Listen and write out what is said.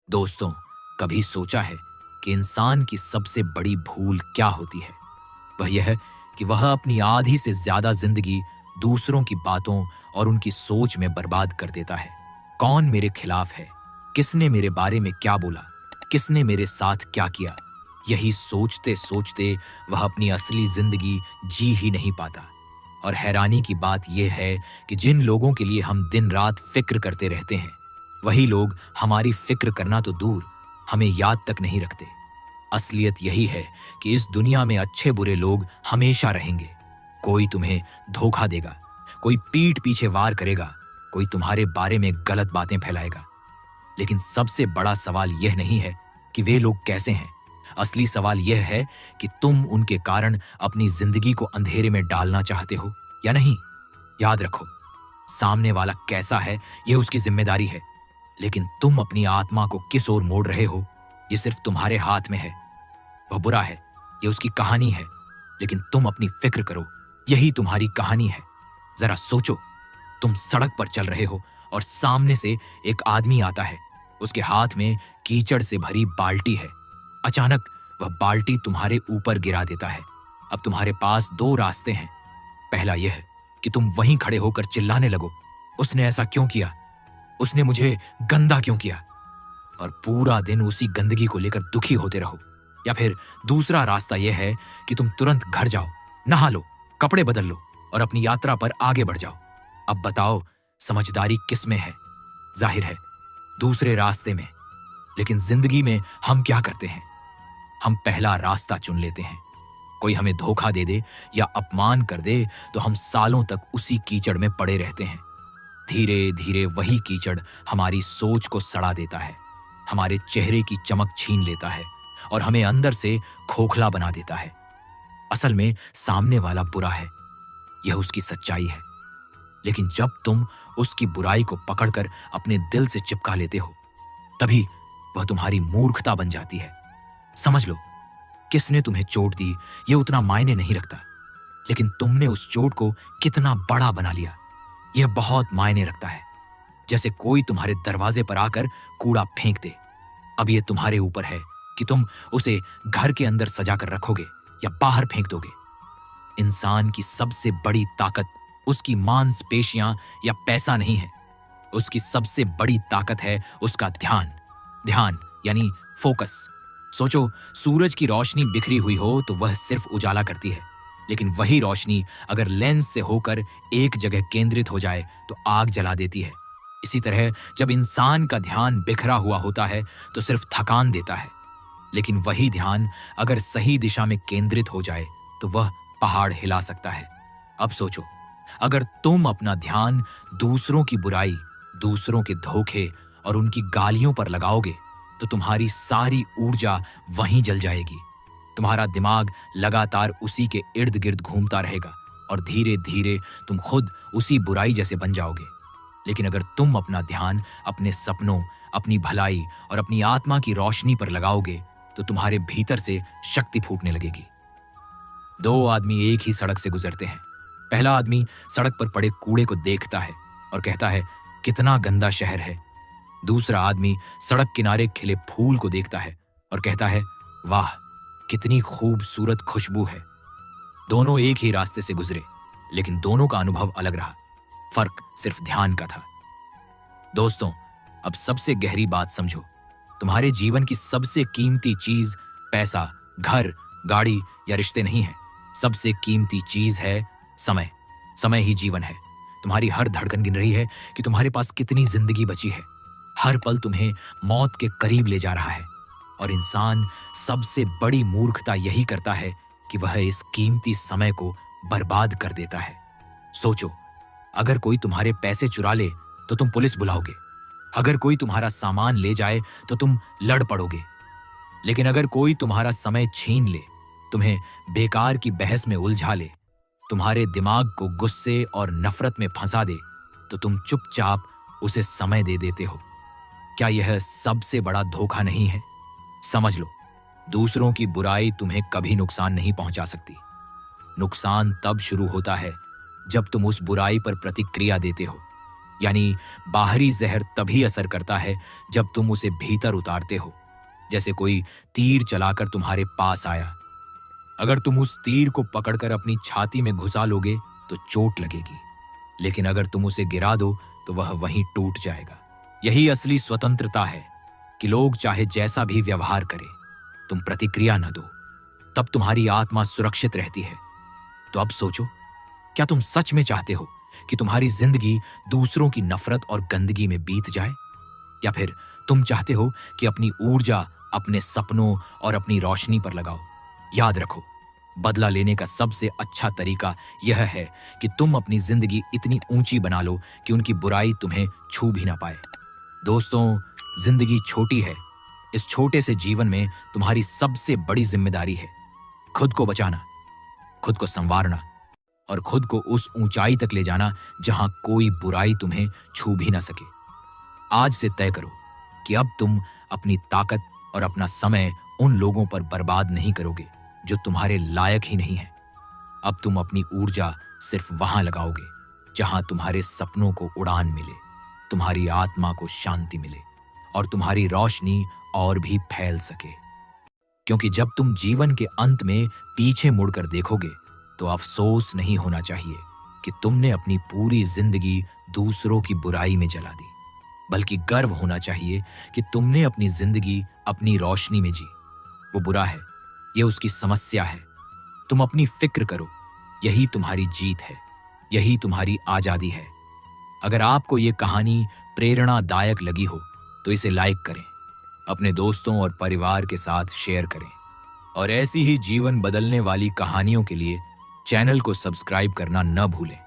दोस्तों, कभी सोचा है कि इंसान की सबसे बड़ी भूल क्या होती है? वह यह है कि वह अपनी आधी से ज्यादा जिंदगी दूसरों की बातों और उनकी सोच में बर्बाद कर देता है। कौन मेरे खिलाफ है, किसने मेरे बारे में क्या बोला, किसने मेरे साथ क्या किया, यही सोचते सोचते वह अपनी असली जिंदगी जी ही नहीं पाता। और हैरानी की बात यह है कि जिन लोगों के लिए हम दिन रात फिक्र करते रहते हैं, वही लोग हमारी फिक्र करना तो दूर, हमें याद तक नहीं रखते। असलियत यही है कि इस दुनिया में अच्छे बुरे लोग हमेशा रहेंगे। कोई तुम्हें धोखा देगा, कोई पीठ पीछे वार करेगा, कोई तुम्हारे बारे में गलत बातें फैलाएगा। लेकिन सबसे बड़ा सवाल यह नहीं है कि वे लोग कैसे हैं। असली सवाल यह है कि तुम उनके कारण अपनी जिंदगी को अंधेरे में डालना चाहते हो या नहीं। याद रखो, सामने वाला कैसा है यह उसकी जिम्मेदारी है, लेकिन तुम अपनी आत्मा को किस ओर मोड़ रहे हो यह सिर्फ तुम्हारे हाथ में है। वह बुरा है, यह उसकी कहानी है, लेकिन तुम अपनी फिक्र करो, यही तुम्हारी कहानी है। जरा सोचो, तुम सड़क पर चल रहे हो और सामने से एक आदमी आता है। उसके हाथ में कीचड़ से भरी बाल्टी है। अचानक वह बाल्टी तुम्हारे ऊपर गिरा देता है। अब तुम्हारे पास दो रास्ते हैं। पहला यह कि तुम वहीं खड़े होकर चिल्लाने लगो, उसने ऐसा क्यों किया, उसने मुझे गंदा क्यों किया, और पूरा दिन उसी गंदगी को लेकर दुखी होते रहो। या फिर दूसरा रास्ता यह है कि तुम तुरंत घर जाओ, नहा लो, कपड़े बदल लो और अपनी यात्रा पर आगे बढ़ जाओ। अब बताओ, समझदारी किस में है? जाहिर है दूसरे रास्ते में। लेकिन जिंदगी में हम क्या करते हैं? हम पहला रास्ता चुन लेते हैं। कोई हमें धोखा दे दे या अपमान कर दे तो हम सालों तक उसी कीचड़ में पड़े रहते हैं। धीरे धीरे वही कीचड़ हमारी सोच को सड़ा देता है, हमारे चेहरे की चमक छीन लेता है और हमें अंदर से खोखला बना देता है। असल में सामने वाला बुरा है, यह उसकी सच्चाई है। लेकिन जब तुम उसकी बुराई को पकड़कर अपने दिल से चिपका लेते हो, तभी वह तुम्हारी मूर्खता बन जाती है। समझ लो, किसने तुम्हें चोट दी यह उतना मायने नहीं रखता, लेकिन तुमने उस चोट को कितना बड़ा बना लिया यह बहुत मायने रखता है। जैसे कोई तुम्हारे दरवाजे पर आकर कूड़ा फेंक दे। अब यह तुम्हारे ऊपर है कि तुम उसे घर के अंदर सजा कर रखोगे या बाहर फेंक दोगे। इंसान की सबसे बड़ी ताकत उसकी मांसपेशियां या पैसा नहीं है, उसकी सबसे बड़ी ताकत है उसका ध्यान। ध्यान यानी फोकस। सोचो, सूरज की रोशनी बिखरी हुई हो तो वह सिर्फ उजाला करती है, लेकिन वही रोशनी अगर लेंस से होकर एक जगह केंद्रित हो जाए तो आग जला देती है। इसी तरह जब इंसान का ध्यान बिखरा हुआ होता है तो सिर्फ थकान देता है, लेकिन वही ध्यान अगर सही दिशा में केंद्रित हो जाए तो वह पहाड़ हिला सकता है। अब सोचो, अगर तुम अपना ध्यान दूसरों की बुराई, दूसरों के धोखे और उनकी गालियों पर लगाओगे तो तुम्हारी सारी ऊर्जा वहीं जल जाएगी। तुम्हारा दिमाग लगातार उसी के इर्द गिर्द घूमता रहेगा और धीरे धीरे तुम खुद उसी बुराई जैसे बन जाओगे। लेकिन अगर तुम अपना ध्यान अपने सपनों, अपनी भलाई और अपनी आत्मा की रोशनी पर लगाओगे तो तुम्हारे भीतर से शक्ति फूटने लगेगी। दो आदमी एक ही सड़क से गुजरते हैं। पहला आदमी सड़क पर पड़े कूड़े को देखता है और कहता है, कितना गंदा शहर है। दूसरा आदमी सड़क किनारे खिले फूल को देखता है और कहता है, वाह, कितनी खूबसूरत खुशबू है। दोनों एक ही रास्ते से गुजरे, लेकिन दोनों का अनुभव अलग रहा। फर्क सिर्फ ध्यान का था। दोस्तों, अब सबसे गहरी बात समझो। तुम्हारे जीवन की सबसे कीमती चीज पैसा, घर, गाड़ी या रिश्ते नहीं है। सबसे कीमती चीज है समय। समय ही जीवन है। तुम्हारी हर धड़कन गिन रही है कि तुम्हारे पास कितनी जिंदगी बची है। हर पल तुम्हें मौत के करीब ले जा रहा है, और इंसान सबसे बड़ी मूर्खता यही करता है कि वह इस कीमती समय को बर्बाद कर देता है। सोचो, अगर कोई तुम्हारे पैसे चुरा ले तो तुम पुलिस बुलाओगे। अगर कोई तुम्हारा सामान ले जाए तो तुम लड़ पड़ोगे। लेकिन अगर कोई तुम्हारा समय छीन ले, तुम्हें बेकार की बहस में उलझा ले, तुम्हारे दिमाग को गुस्से और नफरत में फंसा दे, तो तुम चुपचाप उसे समय दे देते हो। क्या यह सबसे बड़ा धोखा नहीं है? समझ लो, दूसरों की बुराई तुम्हें कभी नुकसान नहीं पहुंचा सकती। नुकसान तब शुरू होता है जब तुम उस बुराई पर प्रतिक्रिया देते हो। यानी बाहरी जहर तभी असर करता है जब तुम उसे भीतर उतारते हो। जैसे कोई तीर चलाकर तुम्हारे पास आया, अगर तुम उस तीर को पकड़कर अपनी छाती में घुसा लोगे तो चोट लगेगी, लेकिन अगर तुम उसे गिरा दो तो वह वहीं टूट जाएगा। यही असली स्वतंत्रता है कि लोग चाहे जैसा भी व्यवहार करें, तुम प्रतिक्रिया न दो, तब तुम्हारी आत्मा सुरक्षित रहती है। तो अब सोचो, क्या तुम सच में चाहते हो कि तुम्हारी जिंदगी दूसरों की नफरत और गंदगी में बीत जाए, या फिर तुम चाहते हो कि अपनी ऊर्जा अपने सपनों और अपनी रोशनी पर लगाओ? याद रखो, बदला लेने का सबसे अच्छा तरीका यह है कि तुम अपनी जिंदगी इतनी ऊंची बना लो कि उनकी बुराई तुम्हें छू भी ना पाए। दोस्तों, जिंदगी छोटी है। इस छोटे से जीवन में तुम्हारी सबसे बड़ी जिम्मेदारी है खुद को बचाना, खुद को संवारना और खुद को उस ऊंचाई तक ले जाना जहां कोई बुराई तुम्हें छू भी ना सके। आज से तय करो कि अब तुम अपनी ताकत और अपना समय उन लोगों पर बर्बाद नहीं करोगे जो तुम्हारे लायक ही नहीं है। अब तुम अपनी ऊर्जा सिर्फ वहां लगाओगे जहां तुम्हारे सपनों को उड़ान मिले, तुम्हारी आत्मा को शांति मिले और तुम्हारी रोशनी और भी फैल सके। क्योंकि जब तुम जीवन के अंत में पीछे मुड़कर देखोगे तो अफसोस नहीं होना चाहिए कि तुमने अपनी पूरी जिंदगी दूसरों की बुराई में जला दी, बल्कि गर्व होना चाहिए कि तुमने अपनी जिंदगी अपनी रोशनी में जी। वो बुरा है, ये उसकी समस्या है। तुम अपनी फिक्र करो, यही तुम्हारी जीत है, यही तुम्हारी आजादी है। अगर आपको ये कहानी प्रेरणादायक लगी हो तो इसे लाइक करें, अपने दोस्तों और परिवार के साथ शेयर करें और ऐसी ही जीवन बदलने वाली कहानियों के लिए चैनल को सब्सक्राइब करना न भूलें।